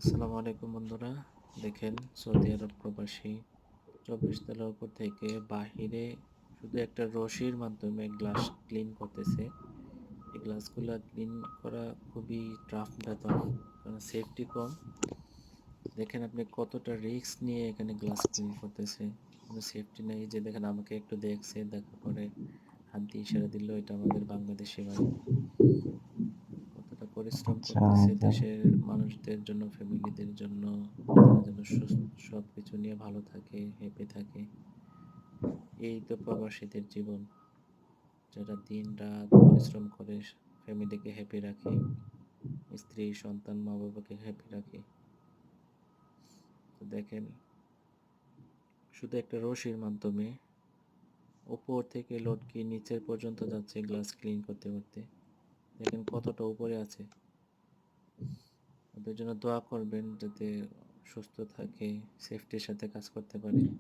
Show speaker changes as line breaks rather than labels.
আসসালামু আলাইকুম বন্ধুরা। দেখেন, সৌদি আরব প্রবাসী 24 তলার উপর থেকে বাহিরে শুধু একটা রশির মাধ্যমে গ্লাস ক্লিন করতেছে। এই গ্লাসগুলা ক্লিন করা খুবই টাফ ব্যাপার, কারণ সেফটি কম। দেখেন আপনি কতটা রিস্ক নিয়ে এখানে গ্লাস ক্লিন করতেছে, কোনো সেফটি নেই। যে দেখেন, আমাকে একটু দেখছে, দেখার পরে হাত দিয়ে ইশারা দিল, এটা আমাদের বাংলাদেশি ভাই। কতটা পরিশ্রম
আচ্ছা,
করতেছে
তো
দেশের মানুষদের জন্য, ফ্যামিলিদের জন্য, তারা যেন সবকিছু নিয়ে ভালো থাকে, হ্যাপি থাকে। এই তো প্রবাসীদের জীবন, যারা দিন রাত পরিশ্রম করে ফ্যামিলিকে হ্যাপি রাখে, স্ত্রী সন্তান মা বাবাকে হ্যাপি রাখে। তো দেখেন, শুধু একটা রশির মাধ্যমে উপর থেকে লটকে নিচের পর্যন্ত যাচ্ছে গ্লাস ক্লিন করতে করতে। দেখেন কতটা উপরে আছে। ওদের জন্য দোয়া করবেন যাতে সুস্থ থাকে, সেফটির সাথে কাজ করতে পারে।